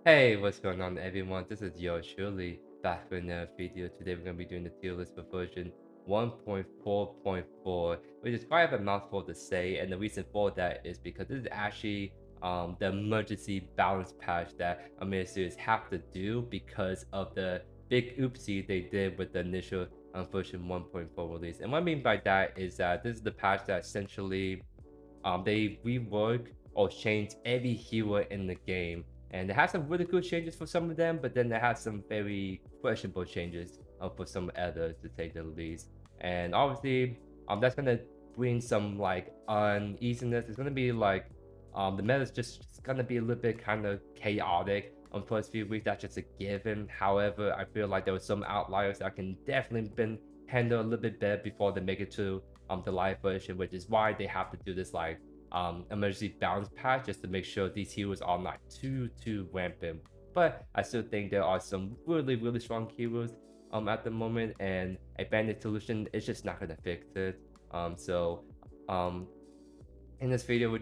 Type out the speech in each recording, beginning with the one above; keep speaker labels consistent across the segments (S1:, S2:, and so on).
S1: Hey, what's going on everyone? This is JoeYoursTruly back with another video. Today we're going to be doing the tier list for version 1.4.4, which is quite a mouthful to say, and the reason for that is because this is actually the emergency balance patch that Omeda series have to do because of the big oopsie they did with the initial version 1.4 release. And what I mean by that is that this is the patch that essentially they rework or change every hero in the game, and they have some really cool changes for some of them, but then they have some very questionable changes for some others, to say the least. And obviously, that's gonna bring some like uneasiness. It's gonna be like the meta is just gonna be a little bit kind of chaotic on first few weeks. That's just a given. However, I feel like there were some outliers that can definitely been handled a little bit better before they make it to the live version, which is why they have to do this like emergency balance patch just to make sure these heroes are not too rampant. But I still think there are some really strong heroes at the moment, and a bandit solution is just not gonna fix it. So um in this video we're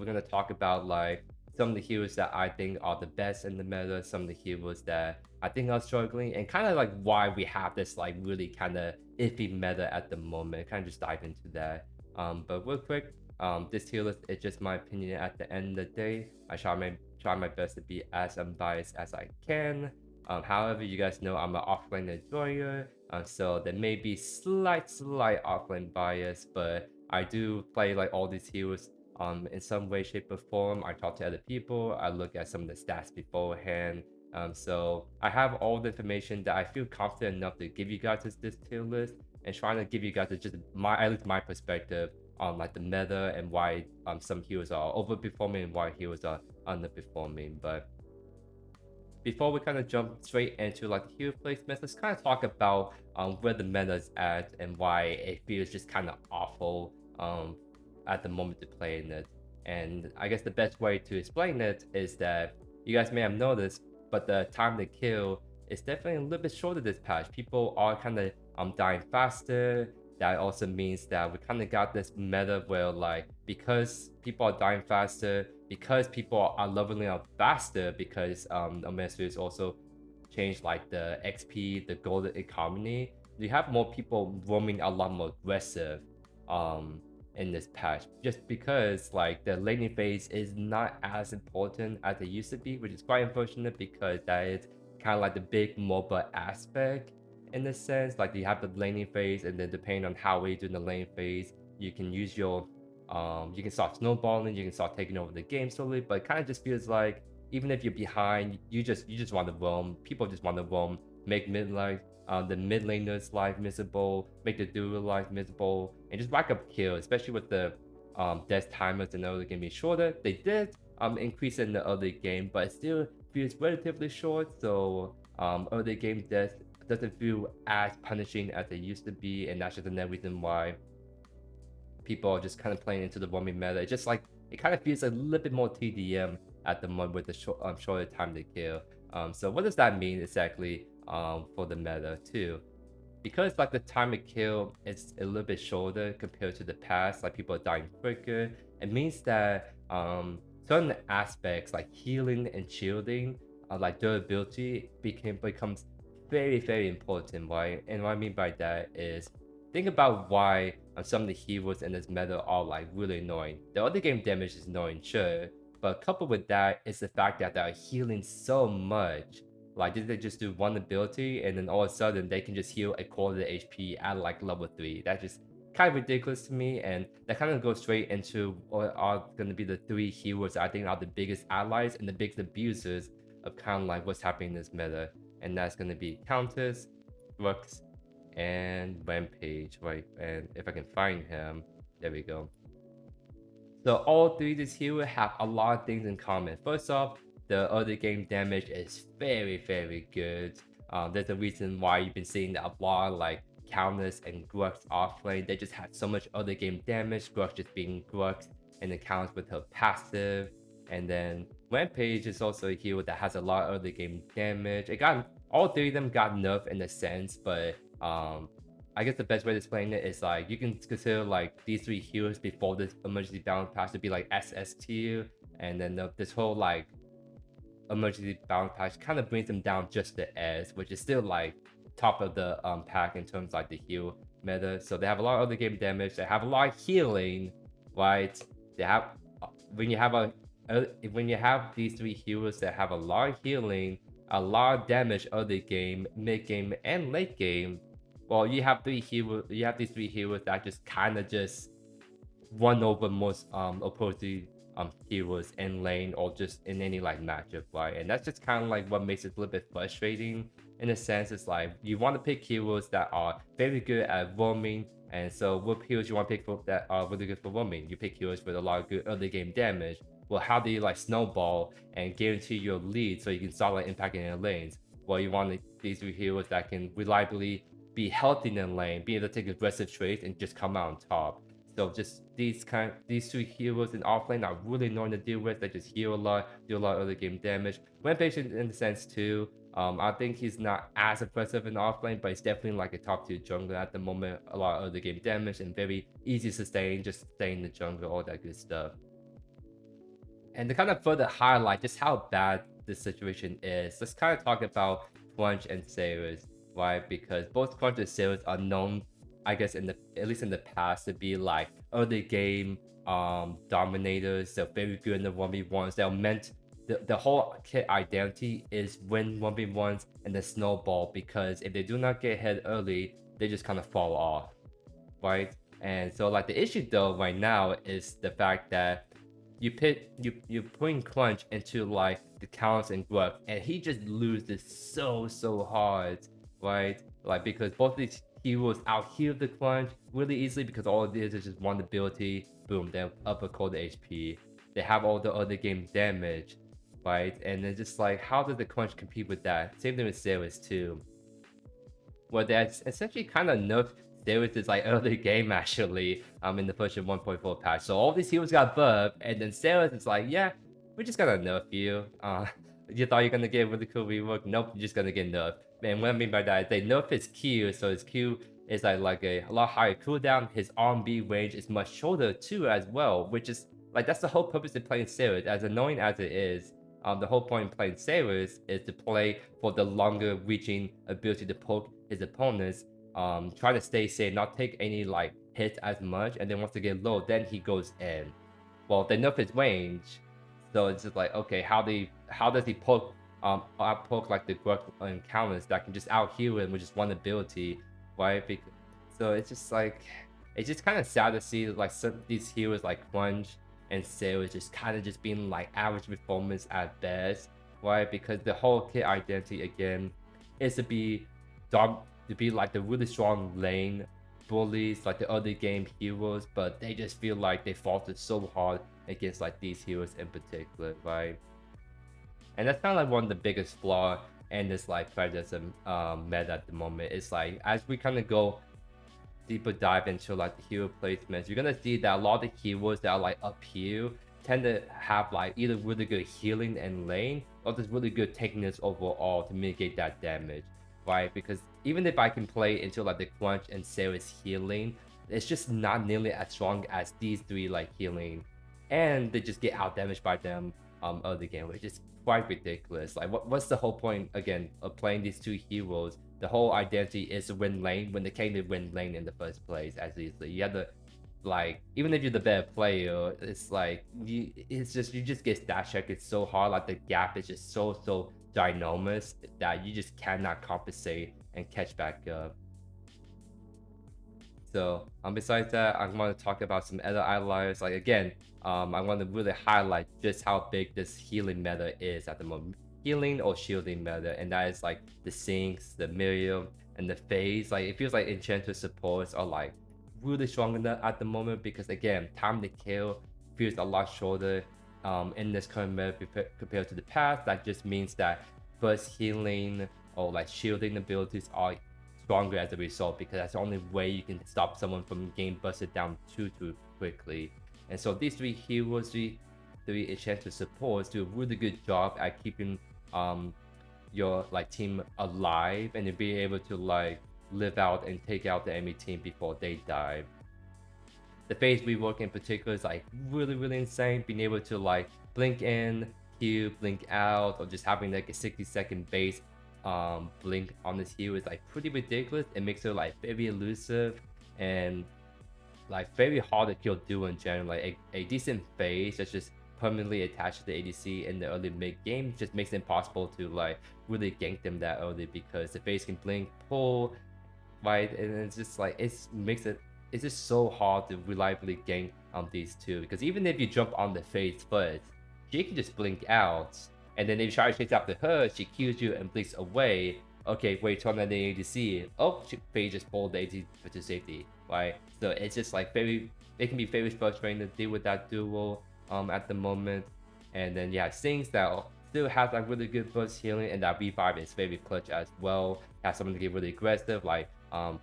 S1: gonna talk about like some of the heroes that I think are the best in the meta, some of the heroes that I think are struggling, and kind of like why we have this like really kind of iffy meta at the moment. Kind of just dive into that. But real quick, this tier list is just my opinion at the end of the day. I try my best to be as unbiased as I can. However, you guys know I'm an offlane enjoyer, so there may be slight offlane bias, but I do play like all these heroes in some way, shape, or form. I talk to other people. I look at some of the stats beforehand. So I have all the information that I feel confident enough to give you guys this tier list, and trying to give you guys just at least my perspective on like the meta and why some heroes are overperforming and why heroes are underperforming. But before we kind of jump straight into like the hero placements, let's kind of talk about where the meta is at and why it feels just kind of awful at the moment to play in it. And I guess the best way to explain it is that you guys may have noticed, but the time to kill is definitely a little bit shorter this patch. People are kind of dying faster. That also means that we kind of got this meta where like because people are dying faster, because people are leveling up faster, because Omega is also changed like the XP, the golden economy. You have more people roaming a lot more aggressive in this patch, just because like the laning phase is not as important as it used to be, which is quite unfortunate because that is kind of like the big MOBA aspect in the sense. Like you have the laning phase, and then depending on how we do the lane phase, you can use your you can start snowballing, you can start taking over the game slowly, but it kind of just feels like even if you're behind, you just want to roam. People just want to roam, make the mid laner's life miserable, make the duo life miserable, and just rack up kills, especially with the death timers in the early game being shorter. They did increase in the early game, but it still feels relatively short. So early game death doesn't feel as punishing as it used to be, and that's just another reason why people are just kind of playing into the roaming meta. It's just like it kind of feels a little bit more TDM at the moment with the shorter time to kill. So what does that mean exactly for the meta too? Because like the time to kill is a little bit shorter compared to the past, like people are dying quicker. It means that certain aspects like healing and shielding, like durability, becomes very important, right? And what I mean by that is think about why some of the heroes in this meta are like really annoying. The other game damage is annoying, sure, but coupled with that is the fact that they're healing so much. Like they just do one ability and then all of a sudden they can just heal a quarter of the HP at like level 3. That's just kind of ridiculous to me, and that kind of goes straight into what are going to be the 3 heroes I think are the biggest allies and the biggest abusers of kind of like what's happening in this meta. And that's going to be Countess, Rux, and Rampage, right? And if I can find him, there we go. So all 3 of these heroes have a lot of things in common. First off, the early game damage is very good. There's a reason why you've been seeing a lot like Countess and Grux offlane. They just had so much early game damage, Grux just being Grux, and then Countess with her passive. And then Rampage is also a hero that has a lot of early game damage. It got all 3 of them got nerfed in a sense, but I guess the best way to explain it is like you can consider like these 3 heroes before this emergency balance patch to be like SS tier, and then this whole like emergency balance patch kind of brings them down just the edge, which is still like top of the pack in terms of like the heal meta. So they have a lot of other game damage. They have a lot of healing, right? They have when you have when you have these three heroes that have a lot of healing, a lot of damage early game, mid game, and late game. Well, you have three heroes. You have these three heroes that just kind of just one over most opposing heroes in lane or just in any like matchup, right? And that's just kind of like what makes it a little bit frustrating in a sense. It's like you want to pick heroes that are very good at roaming, and so what heroes you want to pick for that are really good for roaming? You pick heroes with a lot of good early game damage. Well, how do you like snowball and guarantee your lead so you can start like impacting your lanes? Well, you want these three heroes that can reliably be healthy in lane, be able to take aggressive trades and just come out on top. So just these two heroes in offlane are really annoying to deal with. They just heal a lot, do a lot of early game damage. Rampage in the sense too. I think he's not as impressive in offlane, but he's definitely like a top tier jungler at the moment. A lot of early game damage and very easy to sustain, just stay in the jungle, all that good stuff. And to kind of further highlight just how bad this situation is, let's kind of talk about Crunch and Saris, right? Because both Crunch and Saris are known, I guess, at least in the past, to be like early game dominators. They're very good in the 1v1s. They're meant the whole kit identity is win 1v1s and the snowball, because if they do not get hit early, they just kind of fall off, right? And so like the issue though right now is the fact that you putting Crunch into like the counts and Gruff, and he just loses so hard, right? Like because both these heroes out heal the Crunch really easily because all it is just one ability, boom, they're up a cold HP. They have all the other game damage, right? And then just like how does the Crunch compete with that? Same thing with Saris too. Well, that's essentially kind of nerfed Saris is like early game actually in the version 1.4 patch. So all these heroes got buffed, and then Saris is like, yeah, we're just gonna nerf you. You thought you're gonna get a really cool rework? Nope, you're just gonna get nerfed. And what I mean by that is they nerf his Q, so his Q is like a lot higher cooldown. His R&B range is much shorter too as well, which is like that's the whole purpose of playing Saris. As annoying as it is, the whole point of playing Saris is to play for the longer reaching ability to poke his opponents, try to stay safe, not take any like hits as much, and then once they get low, then he goes in. Well, they nerf his range, so it's just like, okay, how does he poke poke like the Gruck encounters that can just out heal him with just one ability, right? So it's just like it's just kind of sad to see like these heroes like Crunch and Saris just kind of just being like average performance at best, right? Because the whole kit identity again is to be like the really strong lane bullies, like the early game heroes, but they just feel like they faltered so hard against like these heroes in particular, right? And that's kind of like one of the biggest flaw in this like Predecessor meta at the moment. It's like as we kind of go deeper dive into like the hero placements, you're gonna see that a lot of the heroes that are like up here tend to have like either really good healing and lane or just really good tankiness overall to mitigate that damage, right? Because even if I can play into like the Crunch and Saris healing, it's just not nearly as strong as these three like healing, and they just get out damaged by them early game, which is quite ridiculous. Like what's the whole point again of playing these two heroes? The whole identity is to win lane when they can't even win lane in the first place as easily. You have to like, even if you're the better player, it's like you just get stat checked. It's so hard. Like the gap is just so ginormous that you just cannot compensate and catch back up. So besides that, I want to talk about some other outliers. Like again, I want to really highlight just how big this healing meta is at the moment. Healing or shielding meta, and that is like the Sinks, the Miriam, and the Phase. Like it feels like Enchanter supports are like really strong at the moment, because again, time to kill feels a lot shorter in this current meta compared to the past. That just means that burst healing or like shielding abilities are stronger as a result, because that's the only way you can stop someone from getting busted down too quickly. And so these three heroes, three Enchanter supports do a really good job at keeping your like team alive and to be able to like live out and take out the enemy team before they die. The phase rework in particular is like really insane, being able to like blink in, Q blink out, or just having like a 60-second base blink on this Q is like pretty ridiculous. It makes it like very elusive and like very hard to kill duo in general. Like a decent phase that's just permanently attached to the ADC in the early mid game just makes it impossible to like really gank them that early, because the phase can blink, pull, right? And it's just like it's just so hard to reliably gank these two, because even if you jump on the phase first, she can just blink out, and then if you try to chase after her, she kills you and blinks away. Okay, wait, turn on the ADC. Oh, phase just pulled the ADC to safety, right? So it's just like it can be very frustrating to deal with that duo at the moment. And then yeah, Sings that still has like really good burst healing, and that revive is very clutch as well. Has someone to get really aggressive, like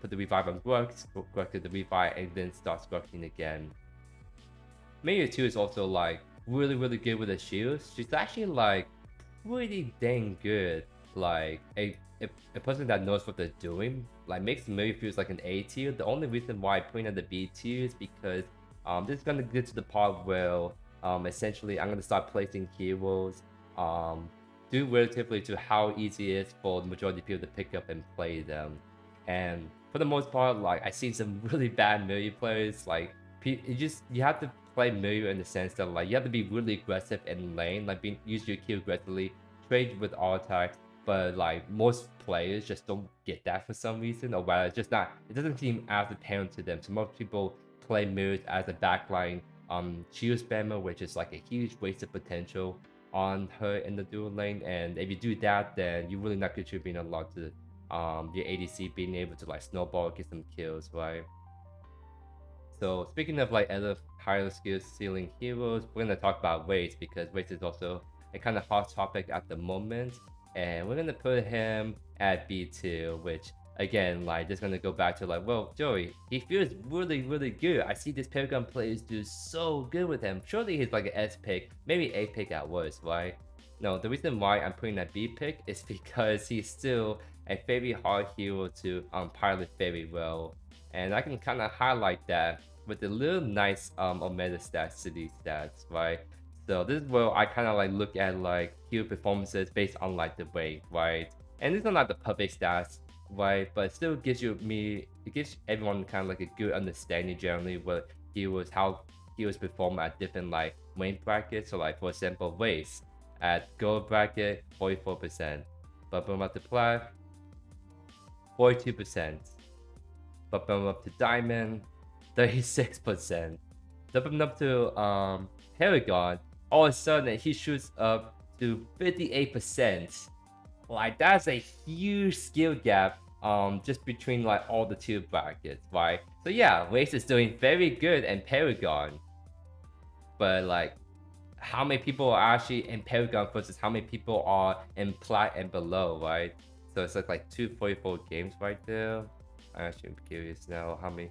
S1: put the revive on Grux to the revive, and then start Gruxing again. Mayu 2 is also like really good with the shields. She's actually like pretty dang good. Like a person that knows what they're doing, like makes Mayu feels like an A tier. The only reason why I put in at the B tier is because this is gonna get to the part where essentially I'm gonna start placing heroes due relatively to how easy it is for the majority of people to pick up and play them. And for the most part, like I see some really bad Mayu players. Like you have to play Mayu in the sense that like you have to be really aggressive in lane, like use your Q aggressively, trade with all attacks. But like most players just don't get that for some reason, or whether it's just not, it doesn't seem as apparent to them. So most people play Mayu as a backline shield spammer, which is like a huge waste of potential on her in the dual lane. And if you do that, then you're really not contributing a lot to your ADC being able to like snowball, get some kills, right? So speaking of like other higher skill ceiling heroes, we're gonna talk about Wraith, because Wraith is also a kind of hot topic at the moment, and we're gonna put him at B2, which again, like just gonna go back to like, well, Joey, he feels really good. I see these Paragon players do so good with him. Surely he's like an S pick, maybe A pick at worst, right? No, the reason why I'm putting that B pick is because he's still a very hard hero to pilot very well. And I can kind of highlight that with the little nice Omeda stats, city stats, right? So this is where I kind of like look at like hero performances based on like the weight, right? And these are not the perfect stats, right? But it still gives it gives everyone kind of like a good understanding generally what how heroes perform at different like weight brackets. So like for example, Wraith at gold bracket 44%, but boom up to plat 42%. Bump him up to diamond, 36%. Bump him up to paragon, all of a sudden he shoots up to 58%. Like that's a huge skill gap just between like all the two brackets, right? So yeah, Wraith is doing very good in paragon, but like how many people are actually in paragon versus how many people are in plat and below, right? So it's like 244 games right there. I'm actually curious now how many.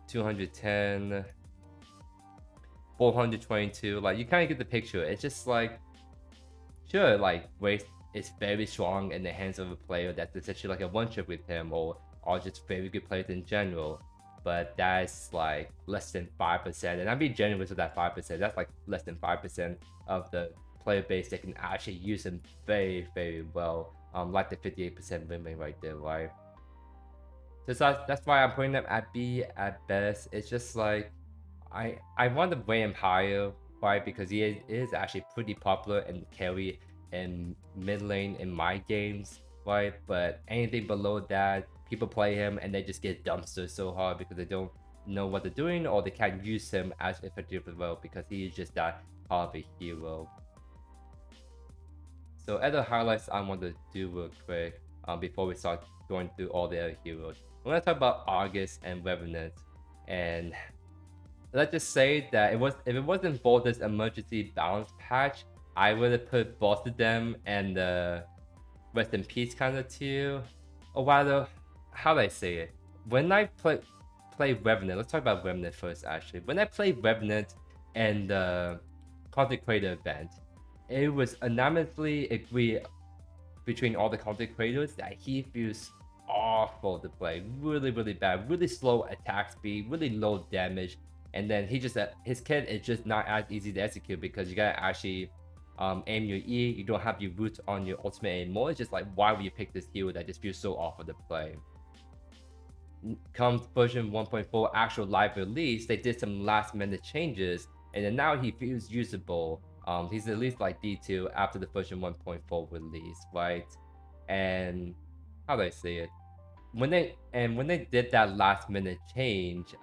S1: 210, 422. Like you kind of get the picture. It's just like, sure, like Wraith is very strong in the hands of a player that's essentially like a one-trick with him, or just very good players in general. But that's like less than 5%, and I'm being generous with that 5%. That's like less than 5% of the player base that can actually use him very well. Like the 58% win rate right there, right? So that's why I'm putting them at B at best. It's just like I want to weigh him higher, right? Because he is actually pretty popular and carry in mid lane in my games, right? But anything below that, people play him and they just get dumpstered so hard because they don't know what they're doing, or they can't use him as effectively well because he is just that hard of a hero. So other highlights I want to do real quick before we start going through all the other heroes. We're gonna talk about Argus and Revenant, and let's just say that if it wasn't for this emergency balance patch, I would have put both of them and the rest in peace kind of tier. Or rather, how do I say it? When I play Revenant, let's talk about Revenant first actually. When I played Revenant and the Content Creator event, it was unanimously agreed between all the content creators that he feels awful to play, really bad, really slow attack speed, really low damage, and then his kit is just not as easy to execute because you gotta actually aim your E, you don't have your root on your ultimate anymore. It's just like, why would you pick this hero that just feels so awful to play? Comes version 1.4 actual live release, they did some last minute changes, and then now he feels usable. He's at least like D2 after the version 1.4 release, right? And how do I say it? When they did that last minute change,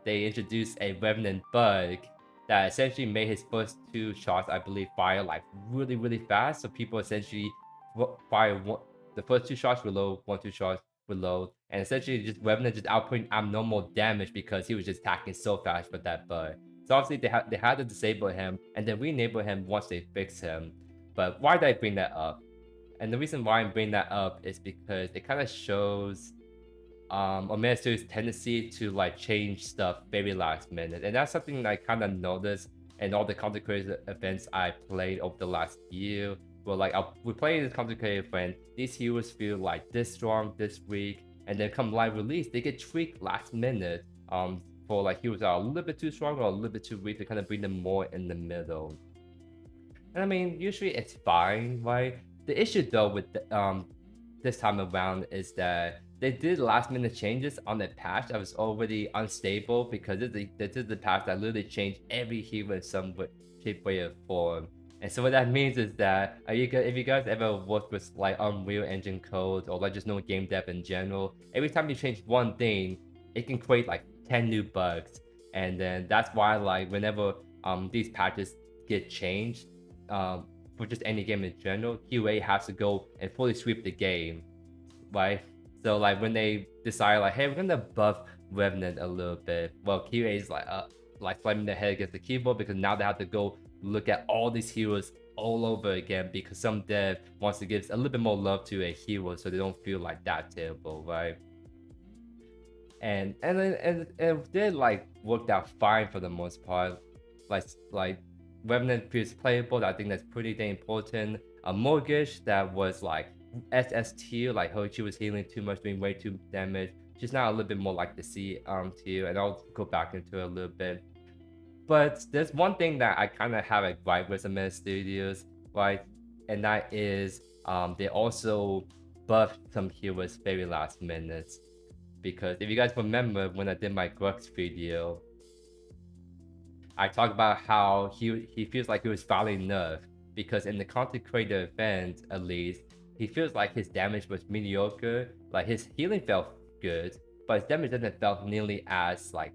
S1: they introduced a Revenant bug that essentially made his first 2 shots, I believe, fire like really fast. So people essentially fire the first 2 shots reload, 1-2 shots reload, and essentially just Revenant just outputting abnormal damage because he was just attacking so fast with that bug. So obviously they had to disable him and then re-enable him once they fix him. But why did I bring that up? And the reason why I'm bringing that up is because it kind of shows Omeda's tendency to like change stuff very last minute, and that's something I kind of noticed in all the content creator events I played over the last year. Where like we play this content creator event, these heroes feel like this strong, this weak, and then come live release, they get tweaked last minute. For like heroes that are a little bit too strong or a little bit too weak to kind of bring them more in the middle. And I mean, usually it's fine, right? The issue though with this time around is that they did last minute changes on the patch that was already unstable because this is the patch that literally changed every hero in some way, shape, way, or form. And so what that means is that if you guys ever worked with like Unreal Engine code or like just know game dev in general, every time you change one thing, it can create like 10 new bugs. And then that's why like whenever these patches get changed, for just any game in general, QA has to go and fully sweep the game, right? So like when they decide like, hey, we're gonna buff Revenant a little bit, well, QA is like slamming their head against the keyboard because now they have to go look at all these heroes all over again because some dev wants to give a little bit more love to a hero so they don't feel like that terrible, right? And they like worked out fine for the most part. Like Revenant feels playable. I think that's pretty dang important. A Morigesh that was like SS tier, like she was healing too much, doing way too damage. She's now a little bit more like the C tier, and I'll go back into it a little bit. But there's one thing that I kind of have a gripe with Omeda Studios, right? And that is they also buffed some heroes very last minute. Because if you guys remember when I did my Grux video, I talked about how he feels like he was finally nerfed because in the content creator event, at least, he feels like his damage was mediocre. Like his healing felt good, but his damage doesn't felt nearly as like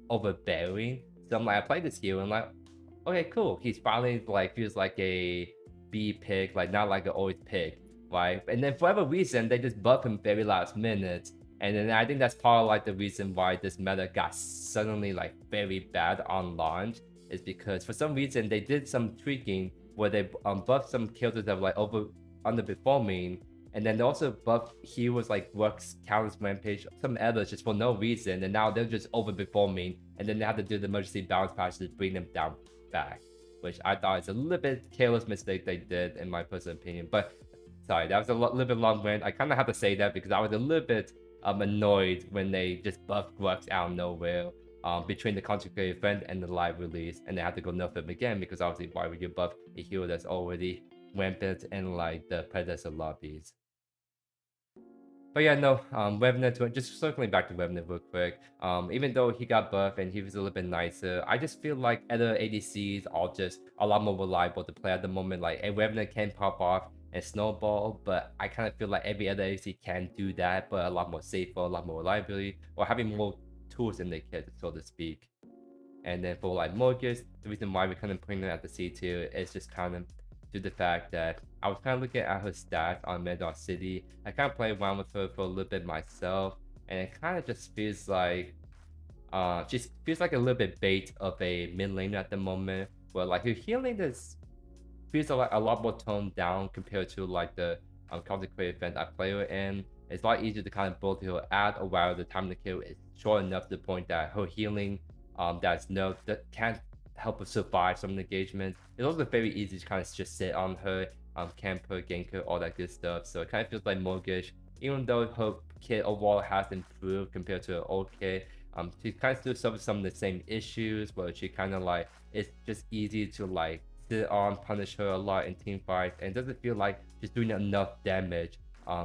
S1: overbearing. So I'm like, I played this hero and like, okay, cool. He's finally like feels like a B pick, like not like an always pick, right? And then for whatever reason, they just buff him very last minute. And then I think that's part of like the reason why this meta got suddenly like very bad on launch is because for some reason they did some tweaking where they buffed some characters that were like underperforming, and then they also buffed heroes like Rux, Callus, Rampage, some others just for no reason, and now they're just overperforming, and then they have to do the emergency balance patch to bring them down back, which I thought is a little bit careless mistake they did in my personal opinion. But sorry, that was a little bit long rant. I kind of have to say that because I was a little bit annoyed when they just buffed Rux out of nowhere between the content creator event and the live release, and they had to go nerf him again because obviously why would you buff a hero that's already rampant in like the Predecessor lobbies? But yeah, no, Revenant, just circling back to Revenant real quick, even though he got buffed and he was a little bit nicer, I just feel like other ADCs are just a lot more reliable to play at the moment. Like a Revenant can pop off and snowball, but I kind of feel like every other ADC can do that, but a lot more safer, a lot more reliability, or having more tools in the kit, so to speak. And then for like Morigesh, the reason why we're kind of putting it at the C tier is just kind of due to the fact that I was kind of looking at her stats on Mad City. I kind of played around with her for a little bit myself, and it kind of just feels like she feels like a little bit bait of a mid laner at the moment, where like her healing is feels like a lot more toned down compared to like the content creator event I play her in. It's a lot easier to kind of build her at, or while the time to kill is short enough to the point that her healing that's nerfed that can't help her survive some engagements. It's also very easy to kind of just sit on her, camp her, gank her, all that good stuff. So it kind of feels like Morigesh, even though her kit overall has improved compared to her old kit, she kind of still suffers some of the same issues where she kind of like, it's just easy to like sit on, punish her a lot in team fights, and doesn't feel like she's doing enough damage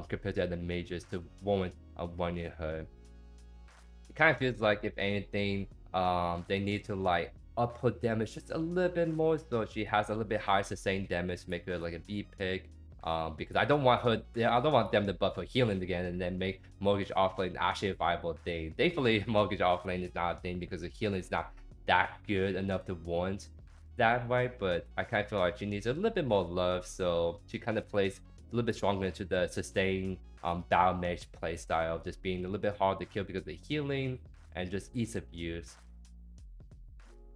S1: compared to other mages to warrant running her. It kind of feels like, if anything, they need to like up her damage just a little bit more, so she has a little bit higher sustained damage to make her like a B pick. Because I don't want her, I don't want them to buff her healing again and then make Mortgage offlane actually a viable thing. Thankfully, Mortgage offlane is not a thing because the healing is not that good enough to warrant that way. But I kind of feel like she needs a little bit more love, so she kind of plays a little bit stronger into the sustain battle mage playstyle, just being a little bit hard to kill because of the healing and just ease of use.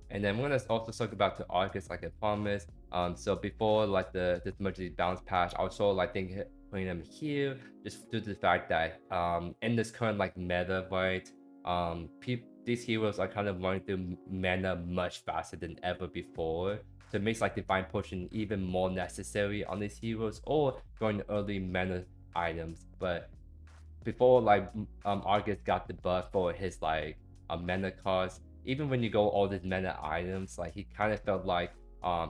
S1: And then we're gonna also talk about the Argus like I promised. So before like this emergency balance patch, I was sort of like thinking putting them here just due to the fact that in this current like meta, right? These heroes are kind of running through mana much faster than ever before. So it makes like Divine Potion even more necessary on these heroes or going early mana items. But before like Argus got the buff for his like mana cost, even when you go all these mana items, like he kind of felt like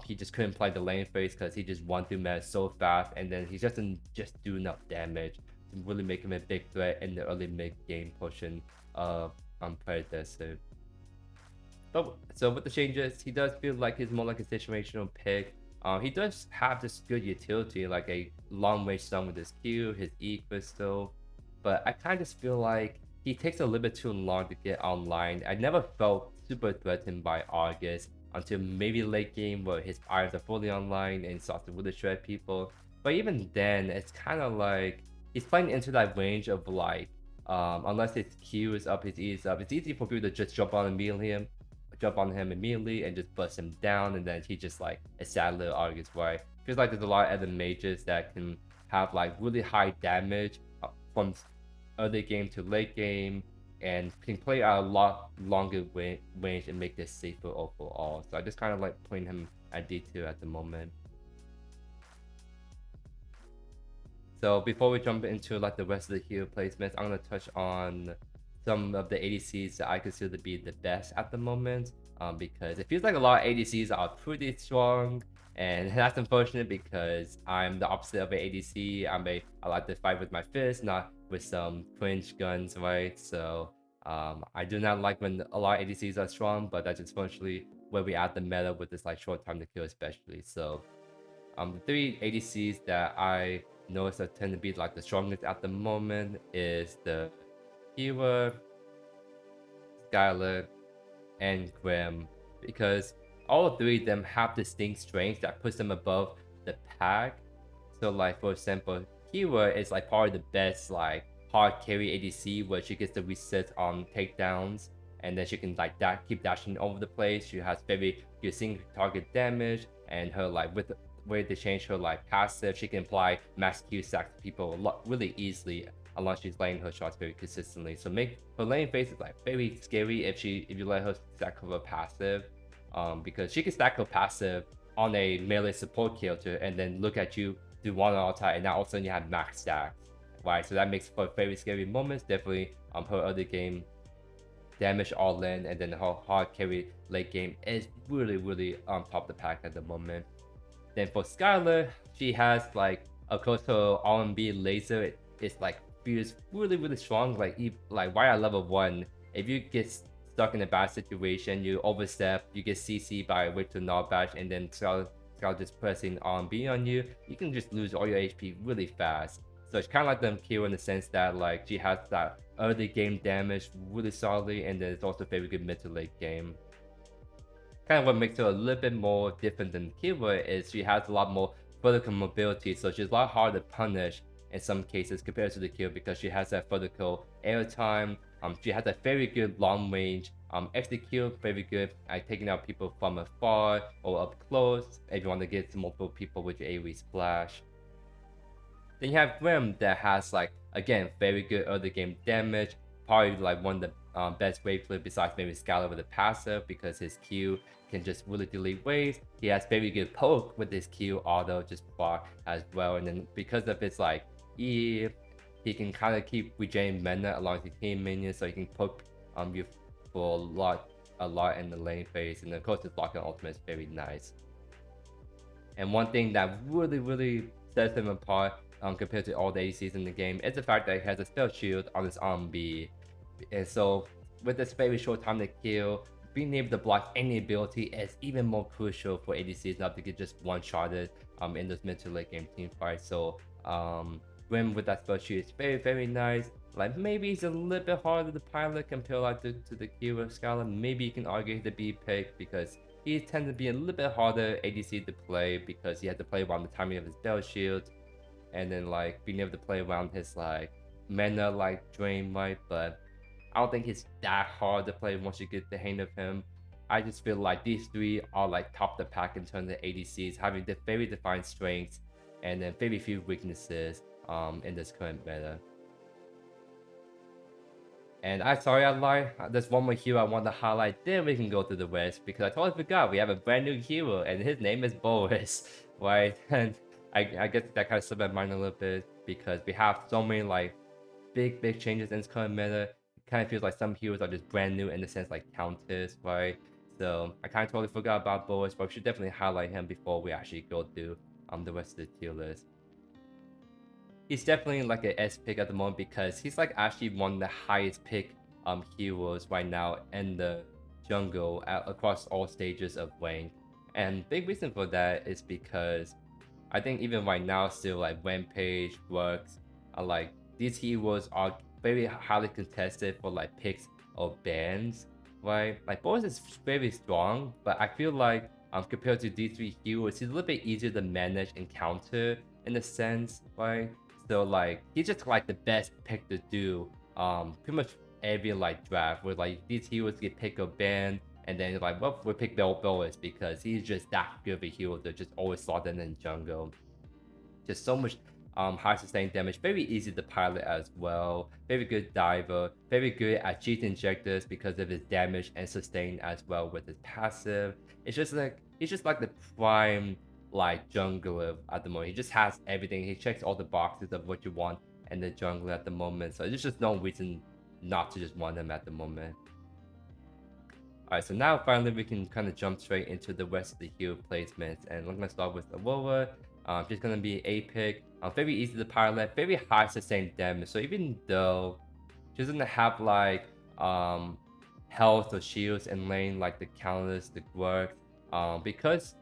S1: he just couldn't play the lane phase because he just won through mana so fast, and then he doesn't just do enough damage to really make him a big threat in the early mid game portion of Predecessor. But so with the changes, he does feel like he's more like a situational pick. He does have this good utility, like a long range stun with his Q, his E crystal, but I kind of just feel like he takes a little bit too long to get online. I never felt super threatened by Argus until maybe late game where his items are fully online and he starts to really shred people. But even then, it's kind of like he's playing into that range of like, unless his Q is up, his E is up, it's easy for people to just jump on him immediately and just bust him down, and then he just like a sad little Argus way. Feels like there's a lot of other mages that can have like really high damage from early game to late game and can play at a lot longer range and make this safer overall. So I just kind of like putting him at D2 at the moment. So before we jump into like the rest of the hero placements, I'm gonna touch on some of the ADCs that I consider to be the best at the moment, because it feels like a lot of ADCs are pretty strong, and that's unfortunate because I'm the opposite of an ADC. I like to fight with my fist, not with some cringe guns, right? So I do not like when a lot of ADCs are strong, but that's unfortunately where we at the meta with this like short time to kill especially. So the three ADCs that I notice that tend to be like the strongest at the moment is the Hero, Skylar, and Grim, because all three of them have distinct strengths that puts them above the pack. So like for example, Hero is like probably the best like hard carry ADC where she gets the reset on takedowns, and then she can like keep dashing over the place. She has very good single target damage, and her like with the way they change her like passive, she can apply max Q stacks to people really easily, unless she's laying her shots very consistently. So make her lane phase is like very scary if you let her stack her passive, because she can stack her passive on a melee support character and then look at you do one ulti, and now all of a sudden you have max stacks, right? So that makes for very scary moments. Definitely her early game damage all in, and then her hard carry late game is really top of the pack at the moment. Then for Skylar, she has like, of course, her R&B laser is like feels really strong. Like right at level 1, if you get stuck in a bad situation, you overstep, you get CC by Wait to Not Bash, and then Skylar just pressing R&B on you, you can just lose all your HP really fast. So it's kind of like them Kira in the sense that like she has that early game damage really solidly, and then it's also very good mid to late game. Kind of what makes her a little bit more different than Kira is she has a lot more vertical mobility, so she's a lot harder to punish in some cases compared to the Kira because she has that vertical air time. She has a very good long range execute, very good at taking out people from afar or up close if you want to get to multiple people with your AoE splash. Then you have Grim that has like, again, very good early game damage, probably like one of the best wave flip besides maybe Skylar with a passive, because his Q can just really delete waves. He has very good poke with his Q auto just block as well, and then because of his like E, he can kind of keep regaining mana along the team minions, so he can poke you for a lot in the lane phase, and of course his blocking ultimate is very nice. And one thing that really sets him apart compared to all the ADCs in the game is the fact that he has a spell shield on his arm B. And so with this very short time to kill, being able to block any ability is even more crucial for ADCs not to get just one-shotted in those mid to late game team fights. So Grim with that spell shield is very nice. Like maybe he's a little bit harder to pilot compared like to the Kira Scala. Maybe you can argue he's the B pick because he tends to be a little bit harder ADC to play because he had to play around the timing of his spell shield and then like being able to play around his like mana like drain, right? But I don't think he's that hard to play once you get the hang of him. I just feel like these three are like top of the pack in terms of ADCs, having the very defined strengths and then very few weaknesses in this current meta. And I lied. There's one more hero I want to highlight. Then we can go to the rest because I totally forgot we have a brand new hero and his name is Boris, right? And I guess that kind of slipped my mind a little bit because we have so many like big changes in this current meta. It kind of feels like some heroes are just brand new in the sense like Countess, right? So I kind of totally forgot about Boris, but we should definitely highlight him before we actually go through the rest of the tier list. He's definitely like an S pick at the moment because he's like actually one of the highest pick heroes right now in the jungle across all stages of rank. And big reason for that is because I think even right now still like Rampage works like these heroes are very highly contested for like picks or bans, right? Like Boris is very strong, but I feel like compared to these three heroes, he's a little bit easier to manage and counter in a sense, right? So like he's just like the best pick to do pretty much every like draft where like these heroes get picked or banned and then like well we'll pick Boris because he's just that good of a hero to just always slot in jungle. Just so much high sustained damage, very easy to pilot as well, very good diver, very good at cheat injectors because of his damage and sustain as well with his passive. It's just like he's just like the prime like jungler at the moment. He just has everything. He checks all the boxes of what you want in the jungler at the moment. So there's just no reason not to just want him at the moment. Alright, so now finally we can kind of jump straight into the rest of the hero placements. And we're going to start with Aurora. She's going to be A pick. Very easy to pilot, very high sustained damage. So even though she doesn't have like health or shields in lane like the counters, the Gwerk, because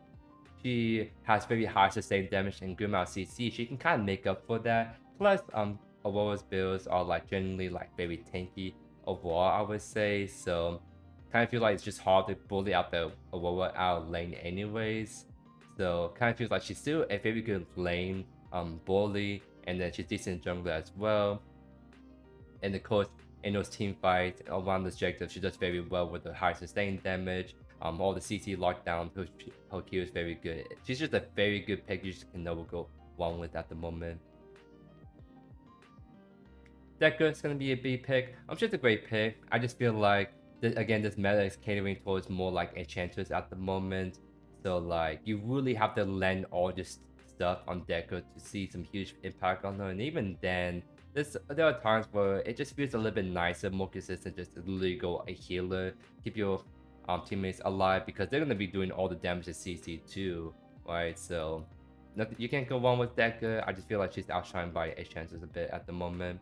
S1: she has very high sustained damage and good amount of CC, she can kind of make up for that. Plus, Aurora's builds are like generally like very tanky overall, I would say. So kind of feel like it's just hard to bully out the Aurora out of lane anyways. So kind of feels like she's still a very good lane bully, and then she's decent jungler as well. And of course, in those team fights around the objective, she does very well with the high sustained damage. All the CC lockdown, her Q is very good. She's just a very good pick. You just can never go wrong with at the moment. Decker is going to be a B pick. She's a great pick. I just feel like again, this meta is catering towards more like enchanters at the moment. So like you really have to land all this stuff on Decker to see some huge impact on her. And even then, there are times where it just feels a little bit nicer, more consistent, just to literally go a healer, keep your teammates alive because they're gonna be doing all the damage to CC too, right? So nothing, you can't go wrong with Decker. I just feel like she's outshined by enchanters a bit at the moment.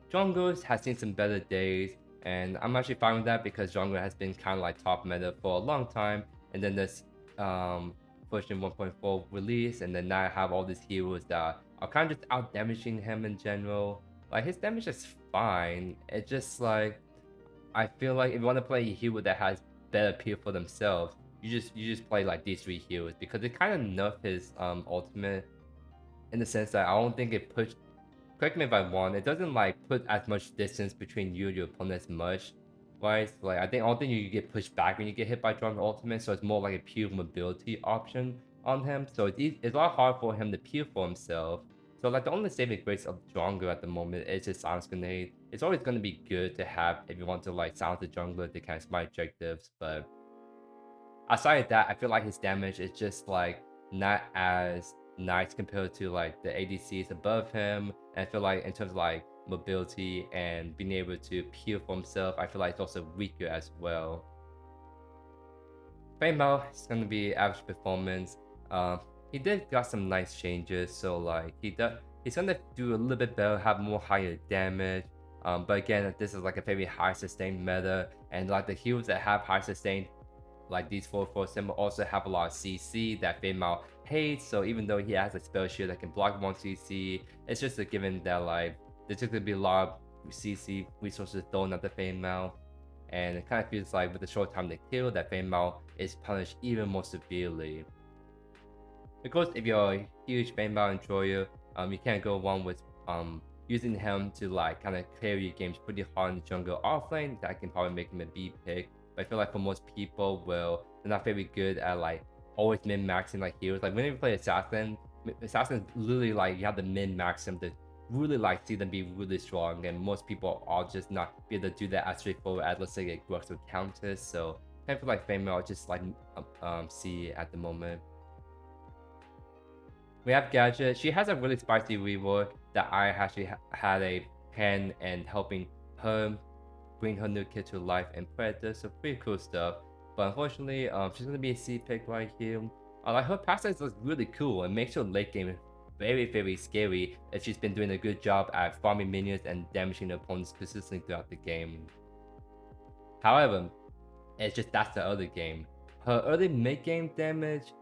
S1: Jungles has seen some better days, and I'm actually fine with that because Jungle has been kind of like top meta for a long time. And then this version 1.4 release, and then now I have all these heroes that are kind of just out damaging him in general. Like his damage is fine. It's just like I feel like if you want to play a hero that has better appeal for themselves, you just play like these three heroes because it kind of nerfed his ultimate in the sense that I don't think it pushed. Correct me if I'm wrong. It doesn't like put as much distance between you and your opponent as much, right? So, like I think you get pushed back when you get hit by Dragon Ultimate, so it's more like a pure mobility option on him. So it's a lot hard for him to peel for himself. So like the only saving grace of Drongo at the moment is his Silence Grenade. It's always going to be good to have if you want to like silence the jungler to kind of smite objectives, but aside of that, I feel like his damage is just like not as nice compared to like the ADCs above him. And I feel like in terms of like mobility and being able to peel for himself, I feel like it's also weaker as well. Rainbow is going to be average performance. Um, he did got some nice changes, so like he's gonna do a little bit better, have more higher damage. But again, this is like a very high sustain meta, and like the heroes that have high sustain, like these 4/4 symbol, also have a lot of CC that Fame hates. So even though he has a spell shield that can block 1 CC, it's just a given that like there's just gonna be a lot of CC resources thrown at the Fame, and it kind of feels like with the short time to kill, that Fame is punished even more severely. Of course, if you're a huge Fame enjoyer, you can't go wrong with using him to like kind of carry games pretty hard in the jungle offlane. That can probably make him a B pick. But I feel like for most people, they're not very good at like always min-maxing like heroes. Like when you play Assassin, Assassin's literally like you have to min-max them to really like see them be really strong, and most people are just not be able to do that as straightforward as, let's say, it works with counters. So I feel like Female just like C at the moment. We have Gadget. She has a really spicy reward that I actually had a pen and helping her bring her new kid to life and Predator, so pretty cool stuff. But unfortunately, she's gonna be a C pick right here. Like her passive looks really cool and makes her late game very scary if she's been doing a good job at farming minions and damaging the opponents consistently throughout the game. However, it's just that's the early game. Her early mid game damage,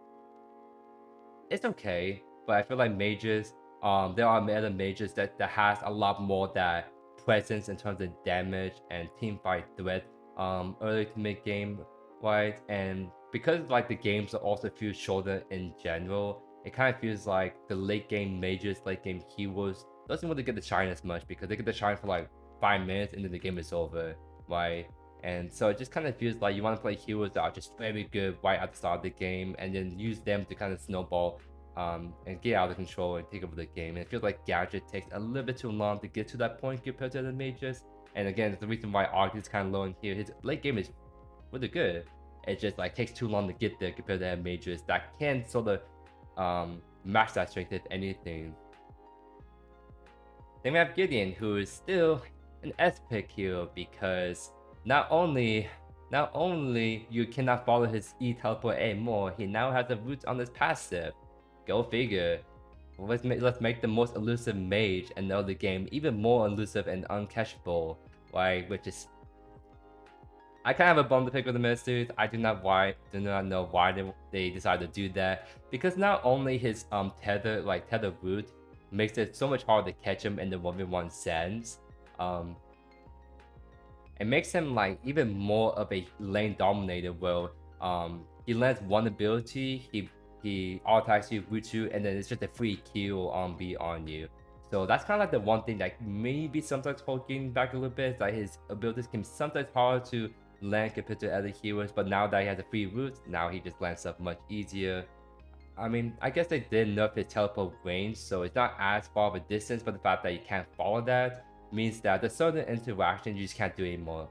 S1: it's okay, but I feel like mages, there are other mages that has a lot more that presence in terms of damage and team fight threat early to mid game, right? And because like the games are also feel shorter in general, it kind of feels like the late game mages, late game heroes doesn't really get the shine as much because they get the shine for like 5 minutes and then the game is over, right? And so it just kind of feels like you want to play heroes that are just very good right at the start of the game and then use them to kind of snowball and get out of control and take over the game. And it feels like Gadget takes a little bit too long to get to that point compared to the mages. And again, it's the reason why Argus is kind of low in here. His late game is really good. It just like takes too long to get there compared to the mages that can sort of match that strength if anything. Then we have Gideon, who is still an S pick hero because not only you cannot follow his E teleport anymore, he now has a root on his passive. Go figure. Let's make the most elusive mage in the early game even more elusive and uncatchable. Like, which is, I kind of have a bum to pick with the Ministers. I do not know why they decided to do that, because not only his tether root makes it so much harder to catch him in the 1v1 sense, it makes him like even more of a lane dominator where he lands one ability, he auto attacks you, roots you, and then it's just a free kill on B on you. So that's kind of like the one thing that maybe sometimes holding back a little bit, is that his abilities can be sometimes hard to land compared to other heroes, but now that he has a free root, now he just lands stuff much easier. I mean, I guess they did nerf his teleport range, so it's not as far of a distance, but the fact that you can't follow that means that there's certain interactions you just can't do anymore.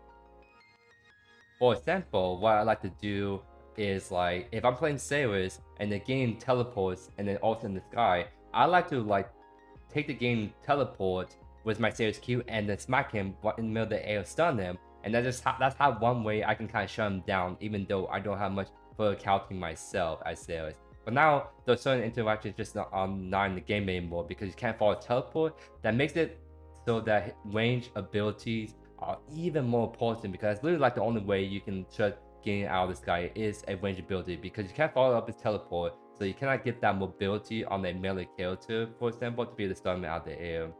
S1: For example, what I like to do is like, if I'm playing sailors and the game teleports and then also in the sky, I like to like take the game teleport with my sailor's Q and then smack him right in the middle of the air, stun him, and that's how one way I can kind of shut him down, even though I don't have much for counting myself as sailors. But now there's certain interactions just not in the game anymore because you can't follow teleport. That makes it so that range abilities are even more important, because it's literally like the only way you can shut getting out of the sky is a range ability, because you can't follow up his teleport, so you cannot get that mobility on a melee character, for example, to be able to stun him out of the air.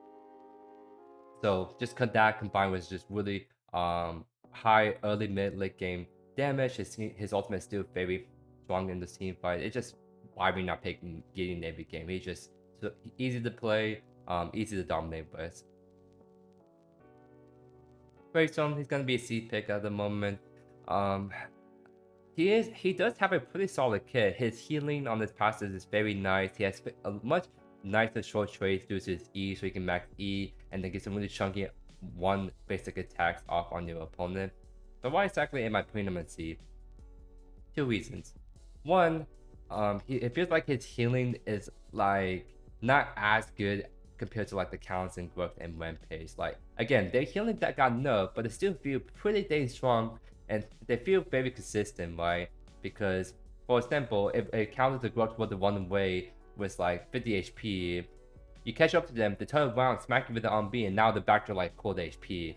S1: So just that combined with just really high early mid late game damage, his ultimate is still very strong in this team fight. It's just why we're not picking Gideon every game. He's just so easy to play, easy to dominate with. Greystone, he's gonna be a C pick at the moment. He does have a pretty solid kit. His healing on his passes is very nice. He has a much nicer short trades due to his E, so he can max E and then get some really chunky one basic attacks off on your opponent. But why exactly am I putting him in C? Two reasons. One, it feels like his healing is like not as good compared to like the counts and growth and rampage. Like again, their healing that got nerfed, but they still feel pretty dang strong and they feel very consistent, right? Because For example, if a counter to Grux was the one way with like 50 HP, you catch up to them, they turn around, smack you with the RB, and now they're back to like cold HP.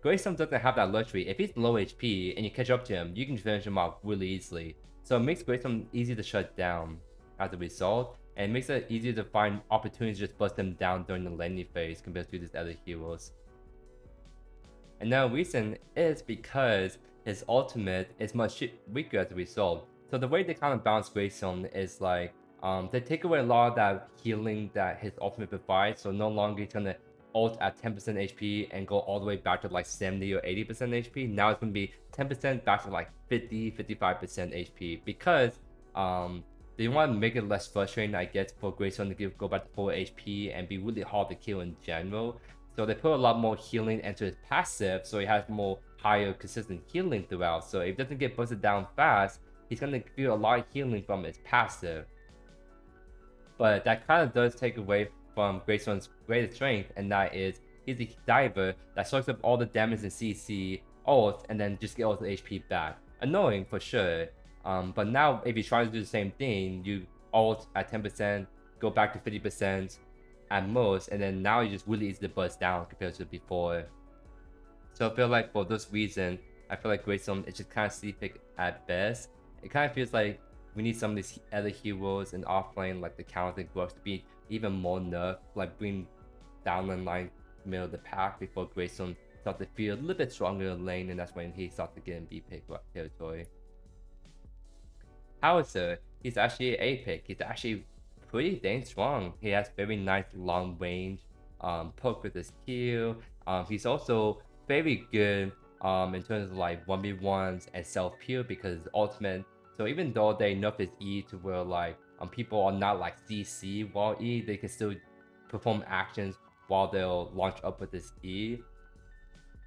S1: Greystone doesn't have that luxury. If he's low HP and you catch up to him, you can finish him off really easily. So it makes Greystone easy to shut down as a result, and it makes it easier to find opportunities to just bust them down during the laning phase compared to these other heroes. And the reason is because his ultimate is much weaker as a result. So the way they kind of balance Greystone is like, they take away a lot of that healing that his ultimate provides, so no longer he's gonna ult at 10% HP and go all the way back to like 70 or 80% HP. Now it's gonna be 10% back to like 50, 55% HP, because they want to make it less frustrating, I guess, for Greystone to go back to full HP and be really hard to kill in general. So they put a lot more healing into his passive, so he has more higher consistent healing throughout. So if it doesn't get busted down fast, he's gonna feel a lot of healing from his passive. But that kind of does take away from Greystone's greatest strength, and that is he's a diver that soaks up all the damage in CC, ult, and then just get all the HP back. Annoying for sure. But now if you try to do the same thing, you ult at 10%, go back to 50% at most, and then now you're just really easy to bust down compared to before. So I feel like for this reason, I feel like Greystone is just kind of sleep pick at best. It kind of feels like we need some of these other heroes in offlane, like the counter Grux, to be even more nerfed, like bring down the line middle of the pack before Greystone starts to feel a little bit stronger in lane, and that's when he starts to get in B pick territory. Howitzer, he's actually an A pick. He's actually pretty dang strong. He has very nice long range, poke with his Q. He's also very good in terms of like 1v1s and self-peel because his ultimate. So even though they nerf his E to where like people are not like CC while E, they can still perform actions while they'll launch up with this E.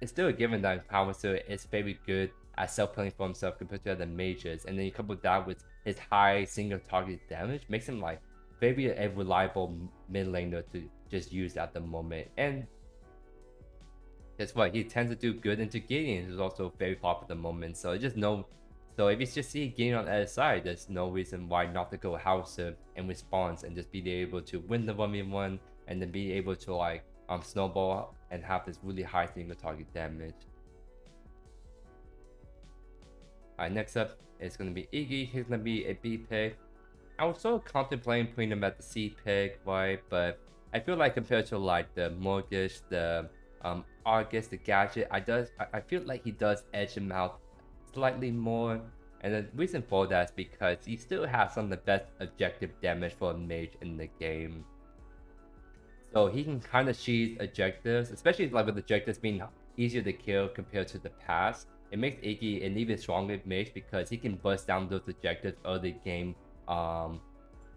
S1: It's still a given that Howitzer is very good at self-playing for himself compared to other mages, and then you couple that with his high single target damage, makes him like very a reliable mid laner to just use at the moment. And guess what? He tends to do good into Gideon, who's also very popular at the moment. So just no. So if you just see Gideon on the other side, there's no reason why not to go Howitzer in response and just be able to win the 1v1 and then be able to like snowball and have this really high single target damage. Alright, next up is going to be Iggy. He's going to be a B pick. I was sort of contemplating putting him at the C pick, right? But I feel like compared to like the Morigesh, the Argus, the Gadget, I feel like he does edge him out slightly more. And the reason for that is because he still has some of the best objective damage for a mage in the game. So he can kind of cheese objectives, especially like with objectives being easier to kill compared to the past. It makes Iggy an even stronger mage because he can bust down those objectives early game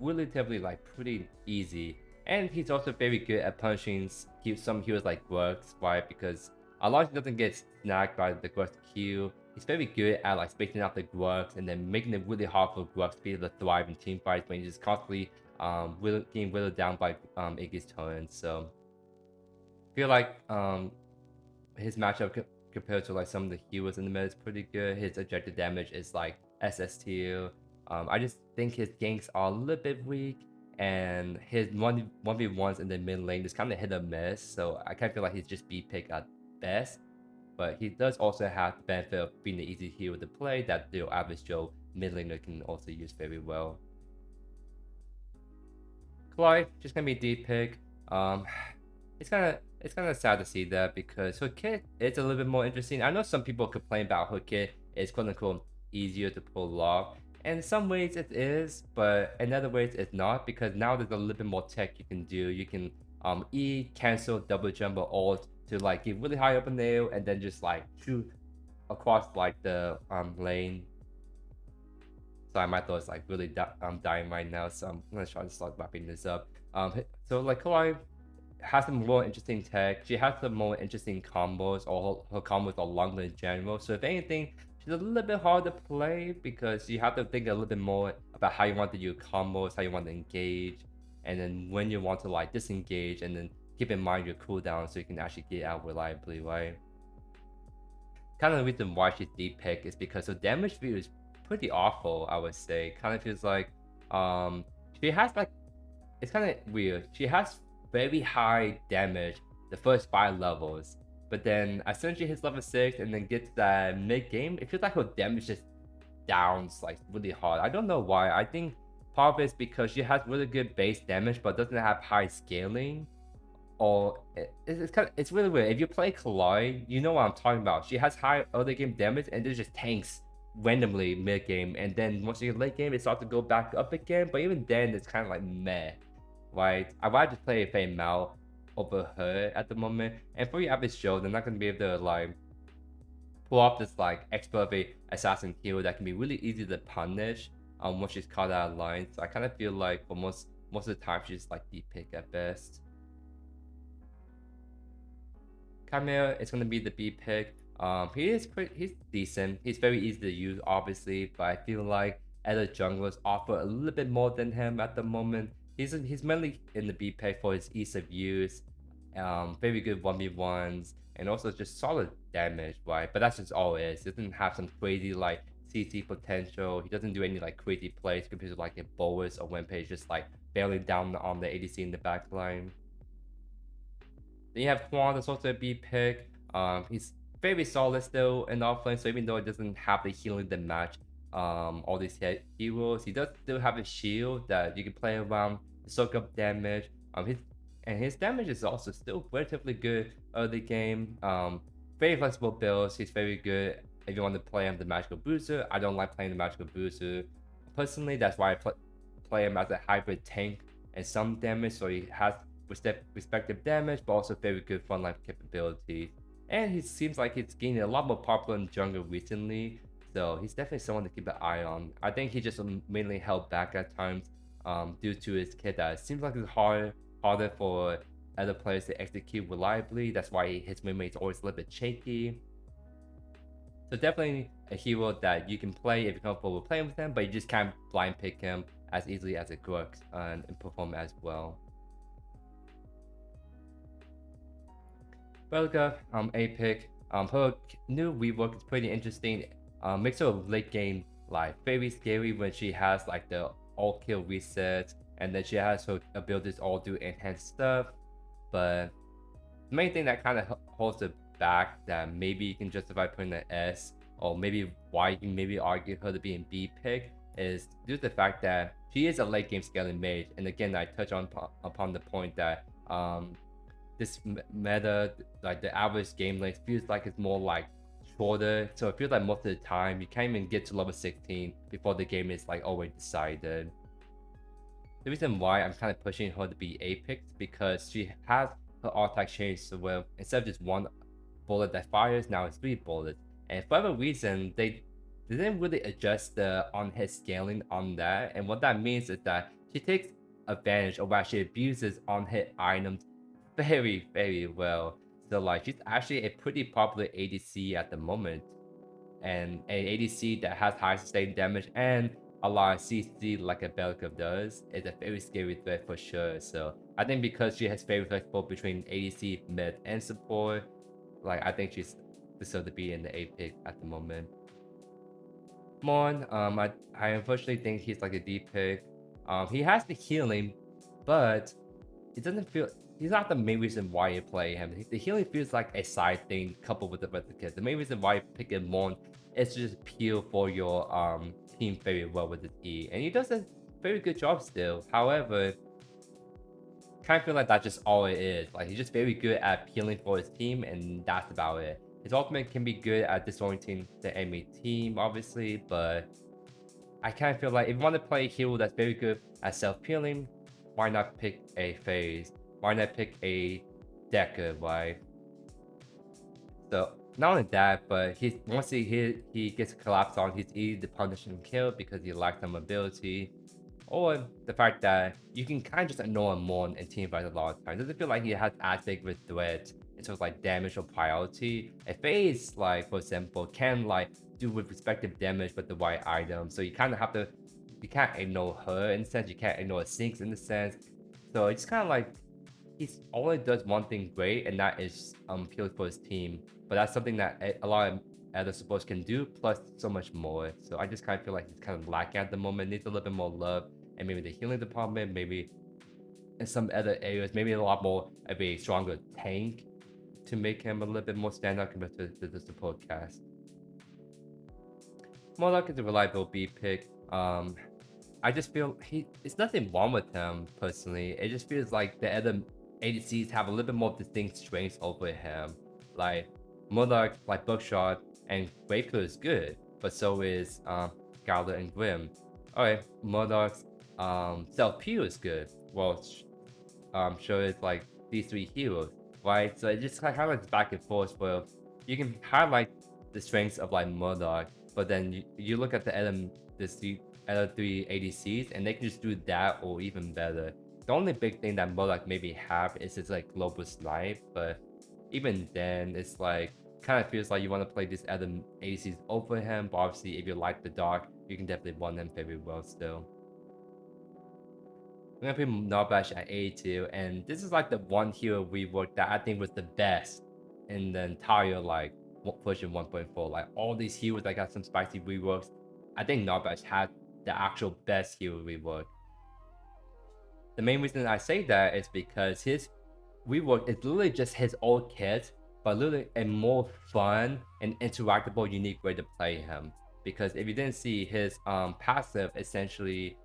S1: relatively like pretty easy. And he's also very good at punishing some heroes like Grux, right? Because a lot of he doesn't get snagged by the Grux Q. He's very good at like spacing out the Grux and then making it really hard for Grux to be able to thrive in team fights when he's just constantly getting whittled down by Iggy's turn. So I feel like his matchup compared to like some of the heroes in the meta is pretty good. His objective damage is like SS tier. I just think his ganks are a little bit weak, and his 1v1s in the mid lane is kind of hit or miss. So I kind of feel like he's just B pick at best. But he does also have the benefit of being the easy hero to play that the average Joe mid laner can also use very well. Clive, just gonna be D pick. It's kind of sad to see that because her kit is a little bit more interesting. I know some people complain about her kit is quote unquote easier to pull off. And in some ways it is, but in other ways it's not, because now there's a little bit more tech you can do. You can E, cancel, double jump, or ult to like get really high up in the air and then just like shoot across like the lane. Sorry, my thoughts like really dying right now, so I'm gonna try to start wrapping this up. So like Clive has some more interesting tech. She has some more interesting combos, or her combos are longer in general. So if anything, she's a little bit hard to play because you have to think a little bit more about how you want to use combos, how you want to engage, and then when you want to like disengage, and then keep in mind your cooldown so you can actually get out reliably, right? Kind of the reason why she's D pick is because her damage view is pretty awful, I would say. Kind of feels like she has like, it's kind of weird. She has very high damage the first 5 levels, but then as soon as she hits level 6 and then gets that mid game, it feels like her damage just downs like really hard. I don't know why. I think part of it is because she has really good base damage but doesn't have high scaling. Or it's kind of, it's really weird. If you play Kalai, you know what I'm talking about. She has high early game damage and then just tanks randomly mid game, and then once you get late game, it starts to go back up again. But even then, it's kind of like meh, right? I'd rather just play Faye Mao over her at the moment. And for your average show, they're not gonna be able to like pull off this like expert assassin hero that can be really easy to punish once she's caught out of line. So I kind of feel like for most of the time she's like the pick at best. Chimera is going to be the B pick. He's decent. He's very easy to use, obviously, but I feel like other junglers offer a little bit more than him at the moment. He's mainly in the B pick for his ease of use, very good 1v1s, and also just solid damage, right? But that's just all it is. He doesn't have some crazy like CC potential. He doesn't do any like crazy plays compared to like a Boris or Wempage just like barely down on the ADC in the backline. Then you have Quan, that's also a B pick. He's very solid still in offlane, so even though it doesn't have the healing that match all these heroes, he does still have a shield that you can play around to soak up damage. His damage is also still relatively good early game. Very flexible builds. He's very good if you want to play him the magical booster. I don't like playing the magical booster personally. That's why I play him as a hybrid tank and some damage, so he has respective damage, but also very good frontline capabilities. And he seems like he's gaining a lot more popular in jungle recently, so he's definitely someone to keep an eye on. I think he just mainly held back at times due to his kit that seems like it's harder for other players to execute reliably. That's why his movement is always a little bit shaky. So definitely a hero that you can play if you're comfortable with playing with him, but you just can't blind pick him as easily as a Grux and perform as well. Belga, A pick. Her new rework is pretty interesting. Makes her late game like very scary when she has like the all kill reset, and then she has her abilities all do enhanced stuff. But the main thing that kind of holds it back, that maybe you can justify putting an S, or maybe why you can maybe argue her to be in B pick, is due to the fact that she is a late game scaling mage. And again, I touch upon the point that this meta, like the average game length, feels like it's more like shorter. So it feels like most of the time you can't even get to level 16 before the game is like already decided. The reason why I'm kind of pushing her to be A picked because she has her attack changed, so well, instead of just one bullet that fires, now it's 3 bullets. And for whatever reason, they didn't really adjust the on-hit scaling on that. And what that means is that she takes advantage of actually abuses on-hit items very, very well. So like she's actually a pretty popular ADC at the moment, and an ADC that has high sustained damage and a lot of CC like a Belka does is a very scary threat for sure. So I think because she has very flexible between ADC, mid, and support, like I think she's deserves to be in the A pick at the moment. Mon, I unfortunately think he's like a D pick. He has the healing, but it doesn't feel. He's not the main reason why you play him. The healing feels like a side thing coupled with the rest of the kit. The main reason why you pick him Mon is to just peel for your team very well with his E, and he does a very good job still. However, kind of feel like that's just all it is. Like he's just very good at peeling for his team, and that's about it. His ultimate can be good at disorienting the enemy team, obviously, but I kind of feel like if you want to play a hero that's very good at self-peeling, why not pick a phase? Why not pick a Decker, right? So not only that, but once he gets collapsed on, he's easy to punish and kill because he lacks some ability. Or the fact that you can kind of just ignore him more in team fights a lot of times. It doesn't feel like he has as big with threat in terms of like damage or priority. A phase, like for example, can like do with respective damage with the right item. So you kind of have to, you can't ignore her in a sense, you can't ignore Sinks in a sense. So it's kind of like he only does one thing great, and that is peeling for his team. But that's something that a lot of other supports can do, plus so much more. So I just kind of feel like he's kind of lacking at the moment, needs a little bit more love, and maybe the healing department, maybe in some other areas, maybe a lot more of a stronger tank to make him a little bit more standout compared to the support cast. Moloch is a reliable B pick. I just feel it's nothing wrong with him personally. It just feels like the other ADCs have a little bit more distinct strengths over him. Like Moloch, like Bookshot and Wraith is good, but so is Gala and Grim. Alright, Moloch's self P is good. Well, sure it's like these three heroes, right? So it just kind of highlights back and forth where you can highlight the strengths of like Murdoch, but then you look at the other three ADCs and they can just do that or even better. The only big thing that Murdoch maybe have is his like global snipe, but even then it's like kind of feels like you want to play these other ADCs over him, but obviously if you like the dark, you can definitely run them very well still. I'm gonna put Narbash at 82, and this is like the one hero rework that I think was the best in the entire like version 1.4. Like all these heroes that got some spicy reworks, I think Narbash had the actual best hero rework. The main reason I say that is because his rework is literally just his old kit, but literally a more fun and interactable, unique way to play him. Because if you didn't see his passive, essentially,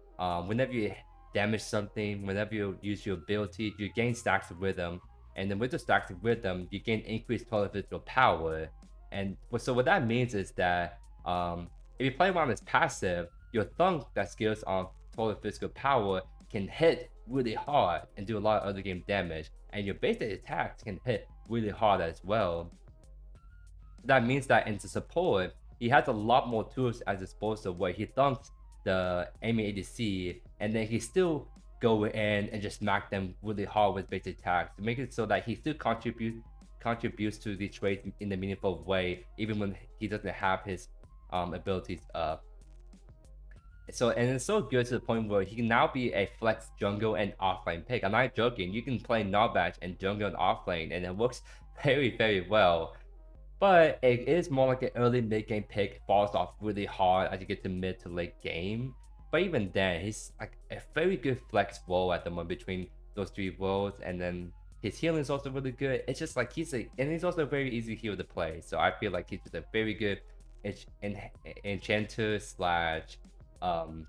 S1: whenever you damage something, whenever you use your ability, you gain stacks of rhythm, and then with the stacks of rhythm, you gain increased total physical power. And so what that means is that if you play around his passive, your thunk that scales on total physical power can hit really hard and do a lot of other game damage, and your basic attacks can hit really hard as well. That means that into support, he has a lot more tools at disposal where he thunks the enemy ADC, and then he still go in and just smack them really hard with basic attacks to make it so that he still contributes to the trades in a meaningful way, even when he doesn't have his abilities up. So, and it's so good to the point where he can now be a flex jungle and offlane pick. I'm not joking. You can play Narbash and jungle and offlane, and it works very, very well. But it is more like an early mid game pick, falls off really hard as you get to mid to late game. But even then, he's like a very good flex role at the moment between those three roles, and then his healing is also really good. It's just like he's also a very easy hero to play. So I feel like he's just a very good enchanter slash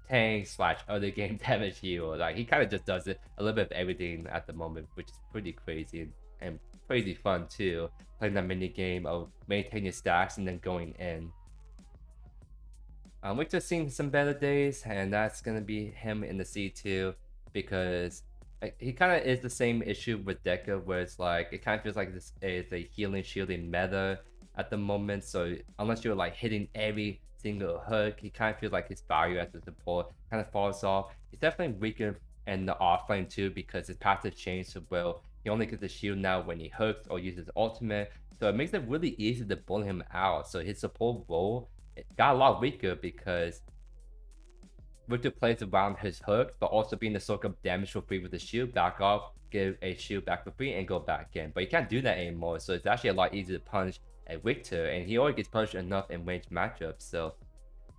S1: tank slash other game damage hero. Like he kind of just does it a little bit of everything at the moment, which is pretty crazy and crazy fun too, playing that mini game of maintaining stacks and then going in. We've just seen some better days, and that's gonna be him in the C2 because he kind of is the same issue with Deca, where it's like it kind of feels like this is a healing shielding meta at the moment. So unless you're like hitting every single hook, he kind of feels like his value as a support kind of falls off. He's definitely weaker in the offlane too because his passive changed to well. He only gets a shield now when he hooks or uses ultimate, so it makes it really easy to bully him out. So his support role it got a lot weaker because Victor plays around his hook, but also being the soak up damage for free with the shield, back off, give a shield back for free, and go back in. But you can't do that anymore, so it's actually a lot easier to punish a Victor, and he already gets punished enough in ranged matchups. So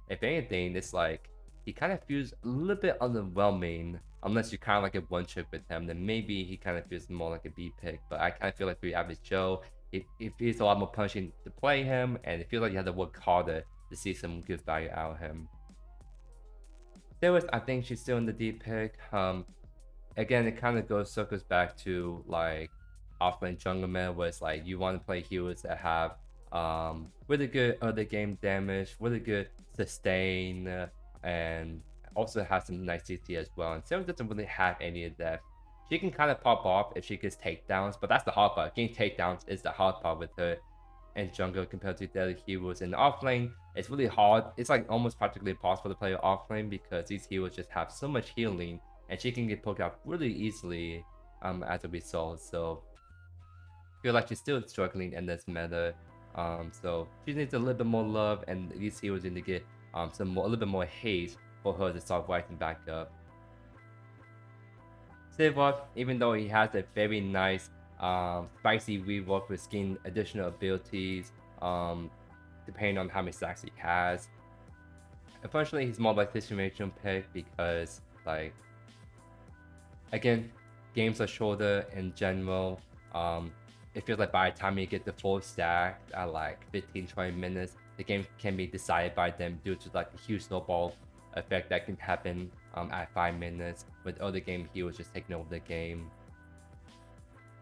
S1: if anything, it's like he kind of feels a little bit underwhelming. Unless you kind of like a one trick with him, then maybe he kind of feels more like a B pick. But I kind of feel like for your average Joe, it feels a lot more punishing to play him, and it feels like you have to work harder to see some good value out of him. Steelers, I think she's still in the D pick. Again, it kind of circles back to like offlane jungle meta, where it's like you want to play heroes that have really good early game damage, really good sustain, and also has some nice CC as well. And Sarah doesn't really have any of that. She can kind of pop off if she gets takedowns, but that's the hard part. Getting takedowns is the hard part with her and jungle compared to the other heroes. In the offlane, it's really hard. It's like almost practically impossible to play offlane because these heroes just have so much healing, and she can get poked out really easily as a result. So I feel like she's still struggling in this meta. So she needs a little bit more love, and these heroes need to get a little bit more haste for her to start rising back up. Sivok, even though he has a very nice spicy rework with skin additional abilities, depending on how many stacks he has. Unfortunately, he's more like situational pick because, like, again, games are shorter in general. It feels like by the time you get the full stack at like 15-20 minutes, the game can be decided by them due to like the huge snowball effect that can happen at 5 minutes. With other game, he was just taking over the game.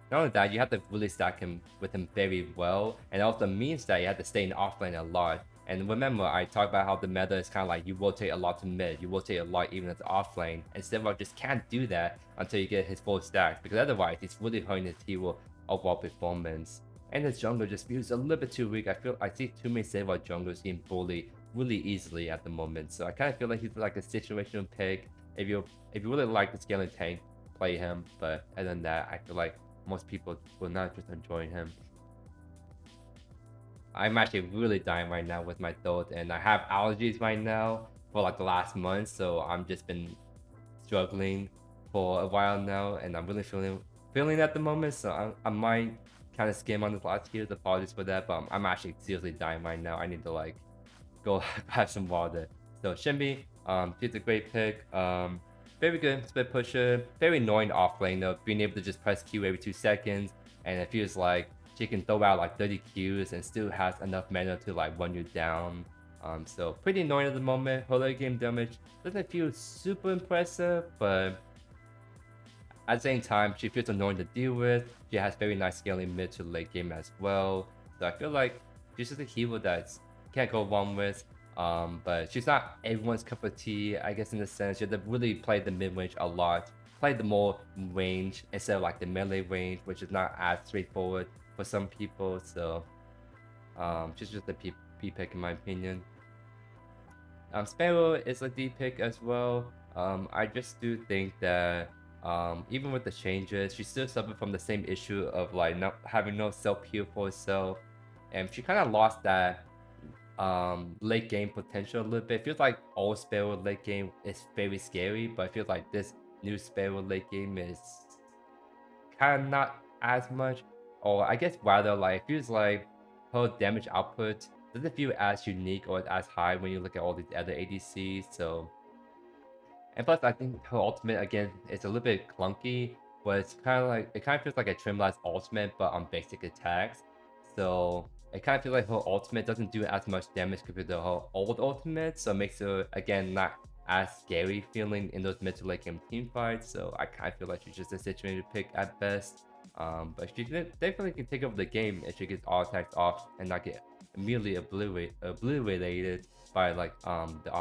S1: Not only that, you have to really stack him with him very well, and also means that you have to stay in offlane a lot. And remember, I talked about how the meta is kind of like you rotate a lot to mid, you rotate a lot even at the offlane, and Silver just can't do that until you get his full stacks, because otherwise he's really hurting his hero overall performance. And his jungle just feels a little bit too weak. I see too many Silver junglers getting bullied really easily at the moment, so I kind of feel like he's like a situational pick. If you really like the scaling tank, play him, but other than that, I feel like most people will not just enjoy him. I'm actually really dying right now with my throat, and I have allergies right now for like the last month, so I'm just been struggling for a while now, and I'm really feeling at the moment. So I might kind of skim on this last here. Apologies for that, but I'm actually seriously dying right now. I need to like go have some water. So Shimby, she's a great pick. Very good split pusher, very annoying off lane though, being able to just press Q every 2 seconds, and it feels like she can throw out like 30 Qs and still has enough mana to like run you down. So pretty annoying at the moment. Her late game damage doesn't feel super impressive, but at the same time, she feels annoying to deal with. She has very nice scaling mid to late game as well. So I feel like she's just a hero that can't go wrong with. But she's not everyone's cup of tea, I guess, in a sense. You have to really play the mid range a lot, play the more range instead of like the melee range, which is not as straightforward for some people. So she's just a P pick in my opinion. Sparrow is a D pick as well. I just do think that even with the changes, she still suffered from the same issue of like not having no self heal for herself, and she kind of lost that late game potential a little bit. It feels like all Sparrow late game is very scary, but I feel like this new Sparrow late game is kind of not as much, or I guess rather like it feels like her damage output doesn't feel as unique or as high when you look at all these other ADCs. So, and plus I think her ultimate again is a little bit clunky, but it's kind of like it kind of feels like a Trimless ultimate but on basic attacks. So it kind of feels like her ultimate doesn't do as much damage compared to her old ultimate, so it makes her again not as scary feeling in those mid to late game team fights. So I kind of feel like she's just a situated pick at best. But she definitely can take over the game if she gets all attacks off and not get immediately obliterated by like the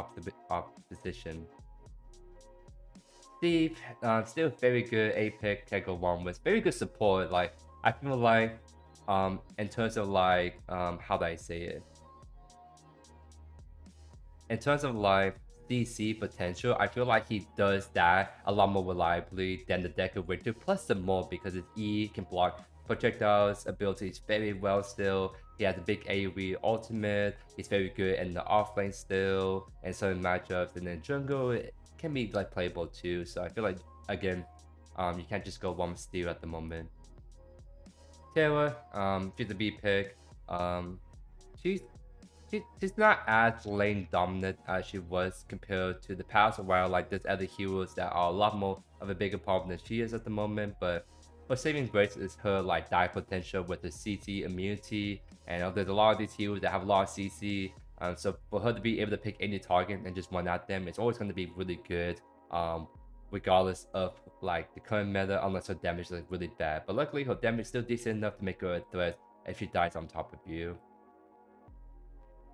S1: opposition. Steve, still very good A pick, can't go wrong with. Very good support. Like I feel like in terms of like how do I say it? In terms of like DC potential, I feel like he does that a lot more reliably than the deck of Winter, plus the more because his E can block projectiles abilities very well still. He has a big AoE ultimate, he's very good in the offlane still, and certain matchups, and then jungle it can be like playable too. So I feel like again, you can't just go one steal at the moment. Taylor, she's a B pick. She's she's not as lane dominant as she was compared to the past, while like there's other heroes that are a lot more of a bigger problem than she is at the moment. But her saving grace is her like dive potential with the CC immunity, and there's a lot of these heroes that have a lot of CC. So for her to be able to pick any target and just run at them, it's always going to be really good. Regardless of like the current meta, unless her damage is like really bad. But luckily her damage is still decent enough to make her a threat if she dies on top of you.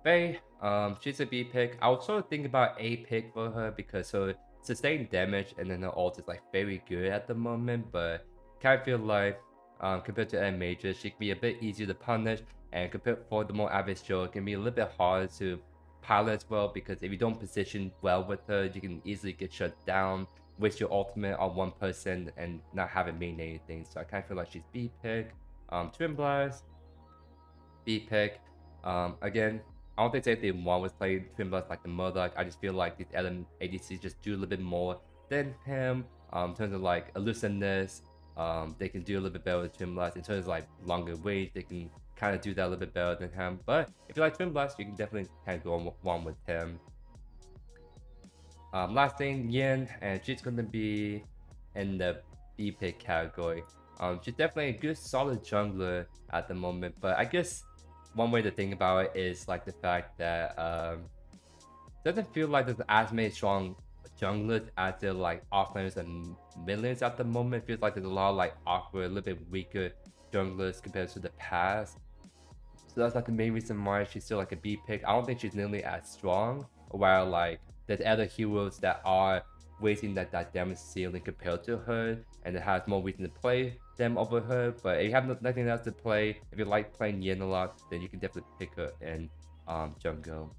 S1: Faye, she's a B pick. I was sort of thinking about A pick for her because her sustained damage and then her ult is like very good at the moment, but kind of feel like compared to other mages, she can be a bit easier to punish, and compared for the more average Joe, it can be a little bit harder to pilot as well, because if you don't position well with her, you can easily get shut down, waste your ultimate on one person and not have it mean anything. So I kind of feel like she's B pick. Twin Blast, B pick. Again, I don't think anything wrong with playing Twin Blast like the Murdoch. I just feel like these other ADCs just do a little bit more than him. In terms of like elusiveness, they can do a little bit better with Twin Blast. In terms of like longer range, they can kind of do that a little bit better than him. But if you like Twin Blast, you can definitely kind of go one with him. Last thing, Yin, and she's gonna be in the B pick category. She's definitely a good solid jungler at the moment, but I guess one way to think about it is like the fact that doesn't feel like there's as many strong junglers as there like offlaners and mid laners at the moment. It feels like there's a lot of like awkward, a little bit weaker junglers compared to the past. So that's like the main reason why she's still like a B pick. I don't think she's nearly as strong, while like there's other heroes that are raising that damage ceiling compared to her, and it has more reason to play them over her. But if you have nothing else to play, if you like playing Yin a lot, then you can definitely pick her in jungle.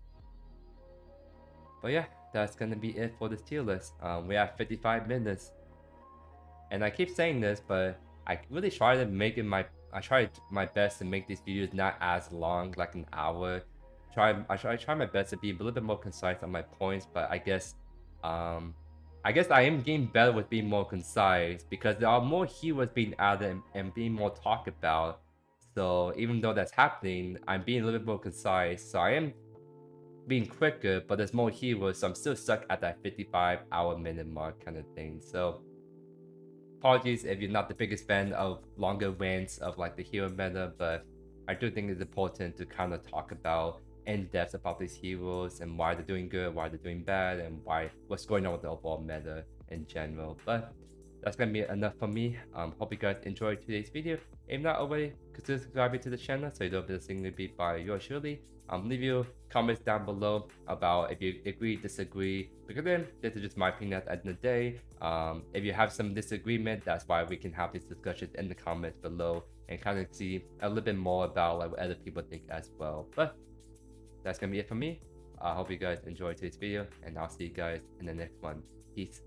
S1: But yeah, that's gonna be it for this tier list. We have 55 minutes, and I keep saying this, but I really try to make it I tried my best to make these videos not as long, like an hour. I try my best to be a little bit more concise on my points, but I guess I am getting better with being more concise because there are more heroes being added and being more talked about. So even though that's happening, I'm being a little bit more concise. So I am being quicker, but there's more heroes, so I'm still stuck at that 55-hour minute mark kind of thing. So apologies if you're not the biggest fan of longer rants of like the hero meta, but I do think it's important to kind of talk about in depth about these heroes and why they're doing good, why they're doing bad, and what's going on with the overall meta in general. But that's gonna be enough for me. Hope you guys enjoyed today's video. If not already, consider subscribing to the channel so you don't miss a single beat by yours truly. Leave your comments down below about if you agree, disagree, because then this is just my opinion at the end of the day. If you have some disagreement, that's why we can have these discussions in the comments below and kind of see a little bit more about like what other people think as well. But that's gonna be it for me. I hope you guys enjoyed today's video, and I'll see you guys in the next one. Peace.